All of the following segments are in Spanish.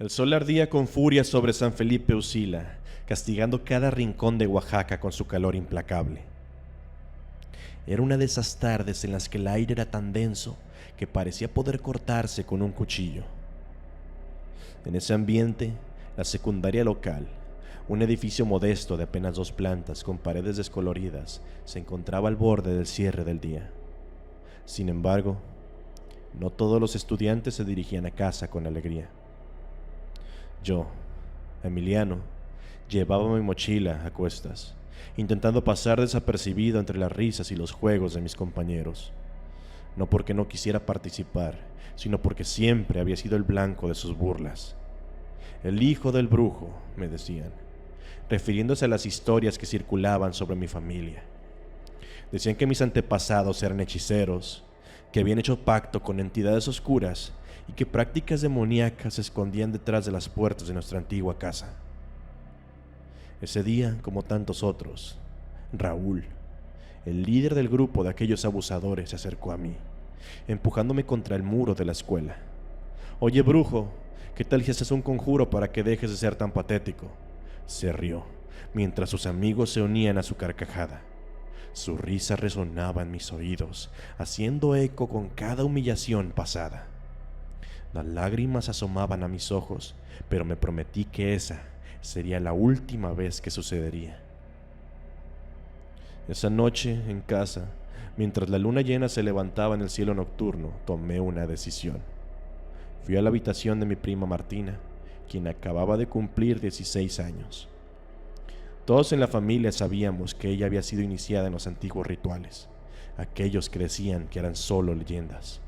El sol ardía con furia sobre San Felipe Usila, castigando cada rincón de Oaxaca con su calor implacable. Era una de esas tardes en las que el aire era tan denso que parecía poder cortarse con un cuchillo. En ese ambiente, la secundaria local, un edificio modesto de apenas 2 plantas con paredes descoloridas, se encontraba al borde del cierre del día. Sin embargo, no todos los estudiantes se dirigían a casa con alegría. Yo, Emiliano, llevaba mi mochila a cuestas, intentando pasar desapercibido entre las risas y los juegos de mis compañeros. No porque no quisiera participar, sino porque siempre había sido el blanco de sus burlas. El hijo del brujo, me decían, refiriéndose a las historias que circulaban sobre mi familia. Decían que mis antepasados eran hechiceros, que habían hecho pacto con entidades oscuras y que prácticas demoníacas se escondían detrás de las puertas de nuestra antigua casa. Ese día, como tantos otros, Raúl, el líder del grupo de aquellos abusadores, se acercó a mí, empujándome contra el muro de la escuela. «Oye, brujo, ¿qué tal si haces un conjuro para que dejes de ser tan patético?», se rió, mientras sus amigos se unían a su carcajada. Su risa resonaba en mis oídos, haciendo eco con cada humillación pasada. Las lágrimas asomaban a mis ojos, pero me prometí que esa sería la última vez que sucedería. Esa noche, en casa, mientras la luna llena se levantaba en el cielo nocturno, tomé una decisión. Fui a la habitación de mi prima Martina, quien acababa de cumplir 16 años. Todos en la familia sabíamos que ella había sido iniciada en los antiguos rituales, aquellos que decían que eran solo leyendas.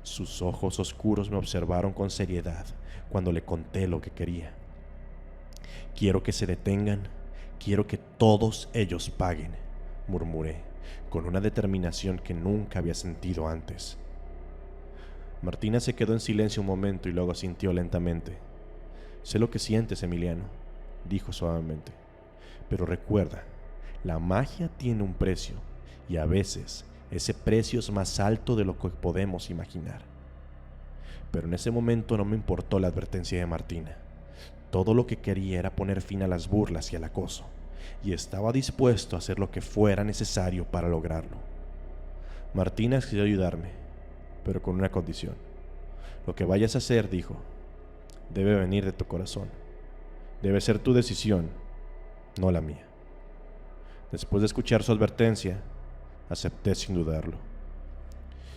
Sus ojos oscuros me observaron con seriedad cuando le conté lo que quería. «Quiero que se detengan, quiero que todos ellos paguen», murmuré, con una determinación que nunca había sentido antes. Martina se quedó en silencio un momento y luego asintió lentamente. «Sé lo que sientes, Emiliano», dijo suavemente. «Pero recuerda, la magia tiene un precio, y a veces ese precio es más alto de lo que podemos imaginar». Pero en ese momento no me importó la advertencia de Martina. Todo lo que quería era poner fin a las burlas y al acoso, y estaba dispuesto a hacer lo que fuera necesario para lograrlo. Martina decidió ayudarme, pero con una condición. «Lo que vayas a hacer», dijo, «debe venir de tu corazón. Debe ser tu decisión, no la mía». Después de escuchar su advertencia, acepté sin dudarlo.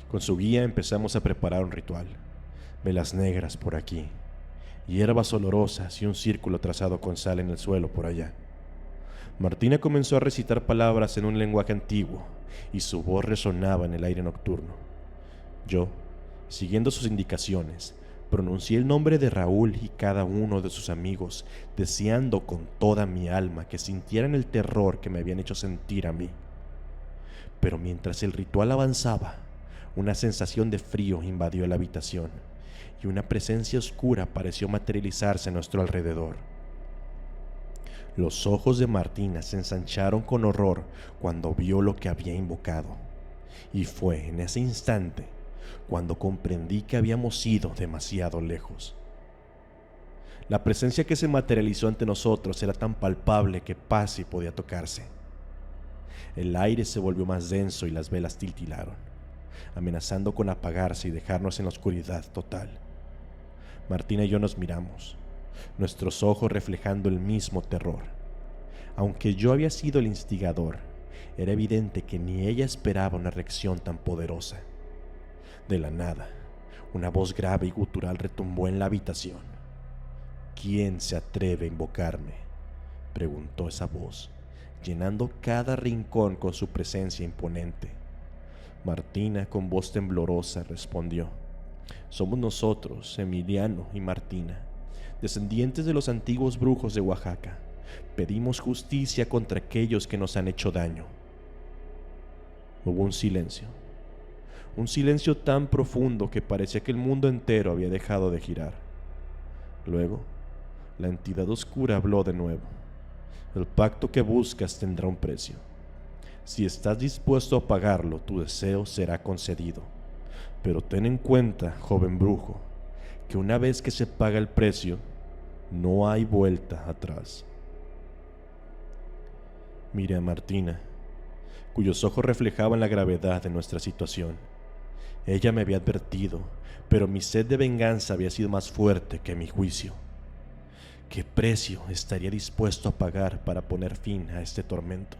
Con su guía empezamos a preparar un ritual. Velas negras por aquí, hierbas olorosas y un círculo trazado con sal en el suelo por allá. Martina comenzó a recitar palabras en un lenguaje antiguo y su voz resonaba en el aire nocturno. Yo, siguiendo sus indicaciones, pronuncié el nombre de Raúl y cada uno de sus amigos, deseando con toda mi alma que sintieran el terror que me habían hecho sentir a mí. Pero mientras el ritual avanzaba, una sensación de frío invadió la habitación y una presencia oscura pareció materializarse a nuestro alrededor. Los ojos de Martina se ensancharon con horror cuando vio lo que había invocado, y fue en ese instante cuando comprendí que habíamos ido demasiado lejos. La presencia que se materializó ante nosotros era tan palpable que casi podía tocarse. El aire se volvió más denso y las velas titilaron, amenazando con apagarse y dejarnos en la oscuridad total. Martina y yo nos miramos, nuestros ojos reflejando el mismo terror. Aunque yo había sido el instigador, era evidente que ni ella esperaba una reacción tan poderosa. De la nada, una voz grave y gutural retumbó en la habitación. «¿Quién se atreve a invocarme?», preguntó esa voz, llenando cada rincón con su presencia imponente. Martina, con voz temblorosa, respondió: «Somos nosotros, Emiliano y Martina, descendientes de los antiguos brujos de Oaxaca. Pedimos justicia contra aquellos que nos han hecho daño». Hubo un silencio tan profundo que parecía que el mundo entero había dejado de girar. Luego, la entidad oscura habló de nuevo. «El pacto que buscas tendrá un precio. Si estás dispuesto a pagarlo, tu deseo será concedido. Pero ten en cuenta, joven brujo, que una vez que se paga el precio, no hay vuelta atrás. Miré a Martina, cuyos ojos reflejaban la gravedad de nuestra situación. Ella me había advertido, pero mi sed de venganza había sido más fuerte que mi juicio. ¿Qué precio estaría dispuesto a pagar para poner fin a este tormento?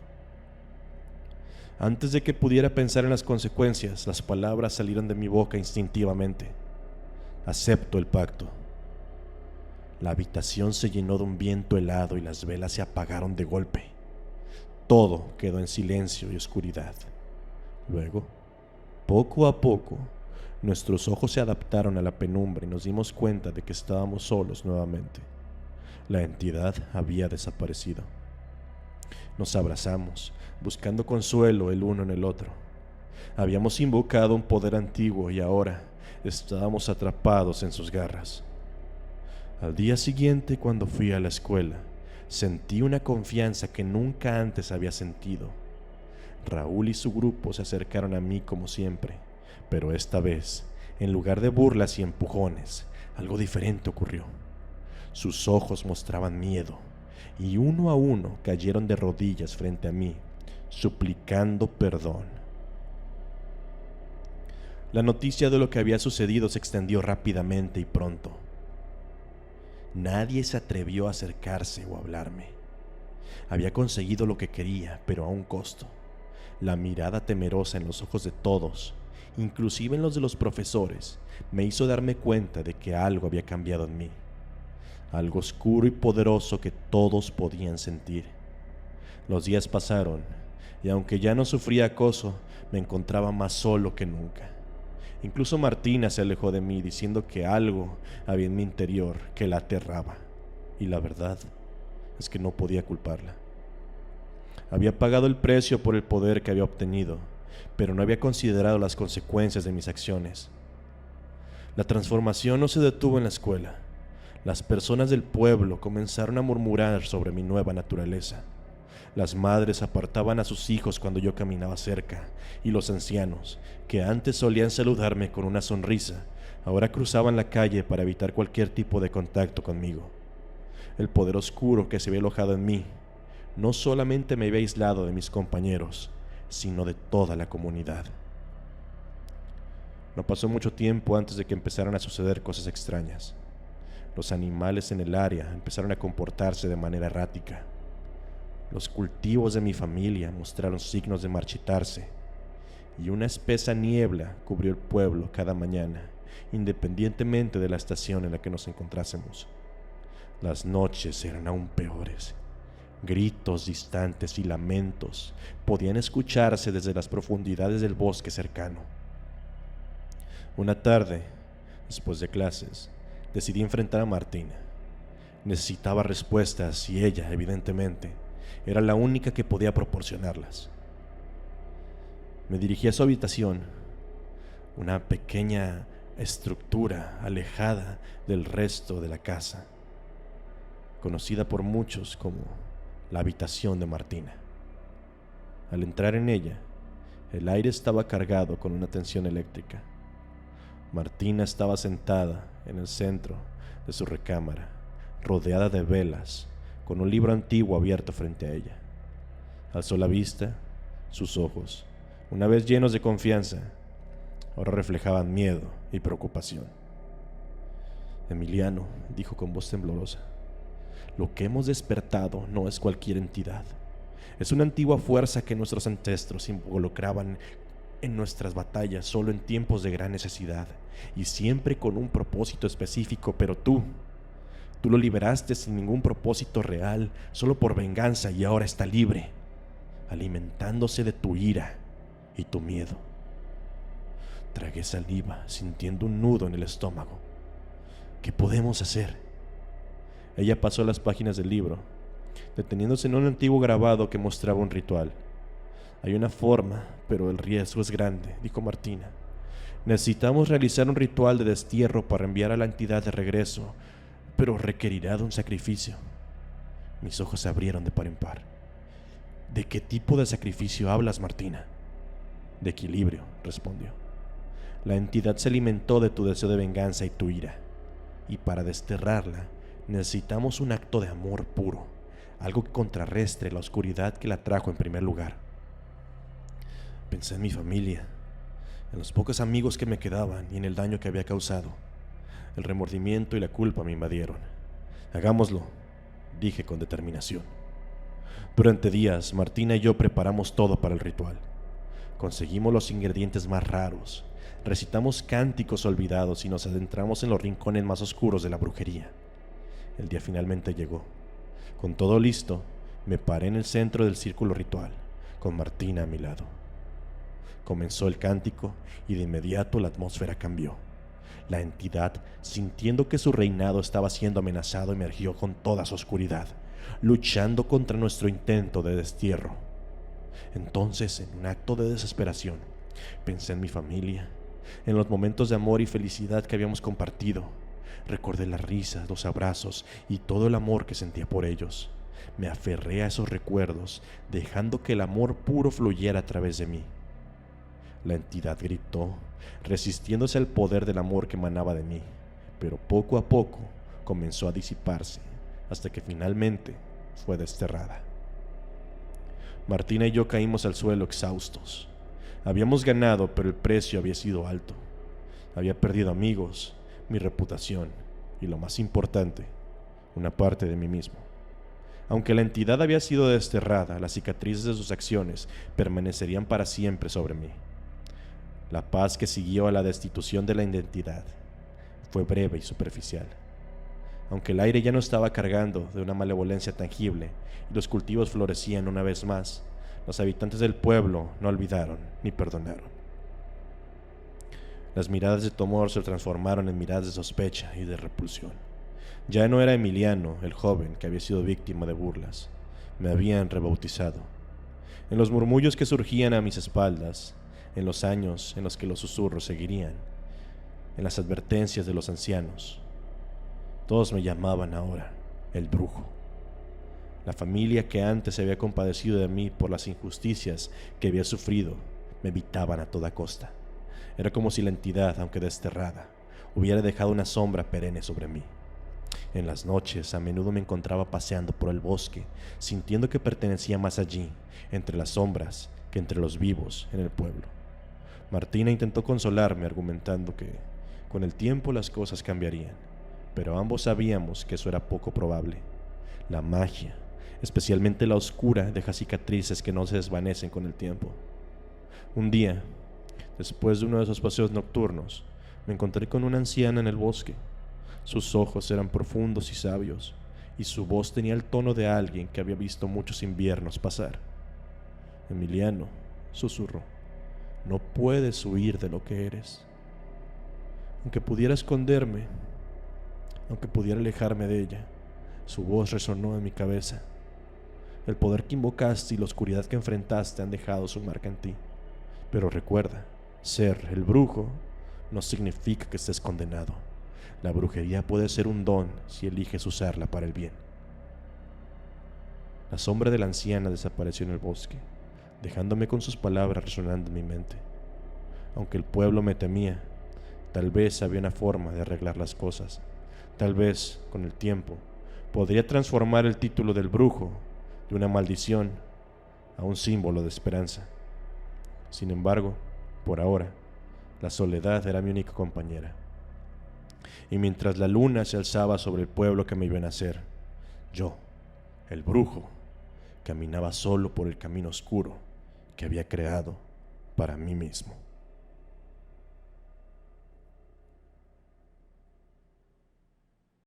Antes de que pudiera pensar en las consecuencias, las palabras salieron de mi boca instintivamente. Acepto el pacto. La habitación se llenó de un viento helado y las velas se apagaron de golpe. Todo quedó en silencio y oscuridad. Luego, poco a poco, nuestros ojos se adaptaron a la penumbra y nos dimos cuenta de que estábamos solos nuevamente. La entidad había desaparecido. Nos abrazamos, buscando consuelo el uno en el otro. Habíamos invocado un poder antiguo y ahora estábamos atrapados en sus garras. Al día siguiente, cuando fui a la escuela, sentí una confianza que nunca antes había sentido. Raúl y su grupo se acercaron a mí como siempre, pero esta vez, en lugar de burlas y empujones, algo diferente ocurrió. Sus ojos mostraban miedo, y uno a uno cayeron de rodillas frente a mí, suplicando perdón. La noticia de lo que había sucedido se extendió rápidamente y pronto. Nadie se atrevió a acercarse o a hablarme. Había conseguido lo que quería, pero a un costo. La mirada temerosa en los ojos de todos, inclusive en los de los profesores, me hizo darme cuenta de que algo había cambiado en mí. Algo oscuro y poderoso que todos podían sentir. Los días pasaron, y aunque ya no sufría acoso, me encontraba más solo que nunca. Incluso Martina se alejó de mí diciendo que algo había en mi interior que la aterraba, y la verdad es que no podía culparla. Había pagado el precio por el poder que había obtenido, pero no había considerado las consecuencias de mis acciones. La transformación no se detuvo en la escuela. Las personas del pueblo comenzaron a murmurar sobre mi nueva naturaleza. Las madres apartaban a sus hijos cuando yo caminaba cerca, y los ancianos, que antes solían saludarme con una sonrisa, ahora cruzaban la calle para evitar cualquier tipo de contacto conmigo. El poder oscuro que se había alojado en mí no solamente me había aislado de mis compañeros, sino de toda la comunidad. No pasó mucho tiempo antes de que empezaran a suceder cosas extrañas. Los animales en el área empezaron a comportarse de manera errática. Los cultivos de mi familia mostraron signos de marchitarse, y una espesa niebla cubrió el pueblo cada mañana, independientemente de la estación en la que nos encontrásemos. Las noches eran aún peores. Gritos distantes y lamentos podían escucharse desde las profundidades del bosque cercano. Una tarde, después de clases, decidí enfrentar a Martina. Necesitaba respuestas y ella, evidentemente, era la única que podía proporcionarlas. Me dirigí a su habitación, una pequeña estructura alejada del resto de la casa, conocida por muchos como la habitación de Martina. Al entrar en ella, el aire estaba cargado con una tensión eléctrica. Martina estaba sentada en el centro de su recámara, rodeada de velas, con un libro antiguo abierto frente a ella. Alzó la vista, sus ojos, una vez llenos de confianza, ahora reflejaban miedo y preocupación. Emiliano, dijo con voz temblorosa, lo que hemos despertado no es cualquier entidad. Es una antigua fuerza que nuestros ancestros involucraban en nuestras batallas solo en tiempos de gran necesidad y siempre con un propósito específico, pero tú lo liberaste sin ningún propósito real, solo por venganza, y ahora está libre, alimentándose de tu ira y tu miedo. Tragué saliva, sintiendo un nudo en el estómago. ¿Qué podemos hacer? Ella pasó las páginas del libro, deteniéndose en un antiguo grabado que mostraba un ritual. Hay una forma, pero el riesgo es grande, dijo Martina. Necesitamos realizar un ritual de destierro para enviar a la entidad de regreso, pero requerirá de un sacrificio. Mis ojos se abrieron de par en par. ¿De qué tipo de sacrificio hablas, Martina? De equilibrio, respondió. La entidad se alimentó de tu deseo de venganza y tu ira. y para desterrarla necesitamos un acto de amor puro, algo que contrarrestre la oscuridad que la trajo en primer lugar. Pensé en mi familia, en los pocos amigos que me quedaban y en el daño que había causado. El remordimiento y la culpa me invadieron. Hagámoslo, dije con determinación. Durante días, Martina y yo preparamos todo para el ritual. Conseguimos los ingredientes más raros, recitamos cánticos olvidados y nos adentramos en los rincones más oscuros de la brujería. El día finalmente llegó. Con todo listo, me paré en el centro del círculo ritual, con Martina a mi lado. Comenzó el cántico y de inmediato la atmósfera cambió. La entidad, sintiendo que su reinado estaba siendo amenazado, emergió con toda su oscuridad, luchando contra nuestro intento de destierro. Entonces, en un acto de desesperación, pensé en mi familia, en los momentos de amor y felicidad que habíamos compartido. Recordé las risas, los abrazos y todo el amor que sentía por ellos. Me aferré a esos recuerdos, dejando que el amor puro fluyera a través de mí. La entidad gritó, resistiéndose al poder del amor que emanaba de mí, pero poco a poco comenzó a disiparse, hasta que finalmente fue desterrada. Martina y yo caímos al suelo exhaustos. Habíamos ganado, pero el precio había sido alto. Había perdido amigos, mi reputación y, lo más importante, una parte de mí mismo. Aunque la entidad había sido desterrada, las cicatrices de sus acciones permanecerían para siempre sobre mí. La paz que siguió a la destitución de la identidad fue breve y superficial. Aunque el aire ya no estaba cargando de una malevolencia tangible y los cultivos florecían una vez más, los habitantes del pueblo no olvidaron ni perdonaron. Las miradas de temor se transformaron en miradas de sospecha y de repulsión. Ya no era Emiliano, el joven que había sido víctima de burlas. Me habían rebautizado. En los murmullos que surgían a mis espaldas, en los años en los que los susurros seguirían, en las advertencias de los ancianos, todos me llamaban ahora el brujo. La familia que antes se había compadecido de mí por las injusticias que había sufrido me evitaban a toda costa. Era como si la entidad, aunque desterrada, hubiera dejado una sombra perenne sobre mí. En las noches a menudo me encontraba paseando por el bosque, sintiendo que pertenecía más allí, entre las sombras, que entre los vivos en el pueblo. Martina intentó consolarme argumentando que con el tiempo las cosas cambiarían, pero ambos sabíamos que eso era poco probable. La magia, especialmente la oscura, deja cicatrices que no se desvanecen con el tiempo. Un día, después de uno de esos paseos nocturnos, me encontré con una anciana en el bosque. Sus ojos eran profundos y sabios, y su voz tenía el tono de alguien que había visto muchos inviernos pasar. Emiliano, susurró, no puedes huir de lo que eres. Aunque pudiera esconderme, aunque pudiera alejarme de ella, su voz resonó en mi cabeza. El poder que invocaste y la oscuridad que enfrentaste han dejado su marca en ti. Pero recuerda, ser el brujo no significa que estés condenado. La brujería puede ser un don si eliges usarla para el bien. La sombra de la anciana desapareció en el bosque, dejándome con sus palabras resonando en mi mente. Aunque el pueblo me temía, tal vez había una forma de arreglar las cosas. Tal vez, con el tiempo, podría transformar el título del brujo de una maldición a un símbolo de esperanza. Sin embargo, por ahora, la soledad era mi única compañera. Y mientras la luna se alzaba sobre el pueblo que me iba a nacer, yo, el brujo, caminaba solo por el camino oscuro que había creado para mí mismo.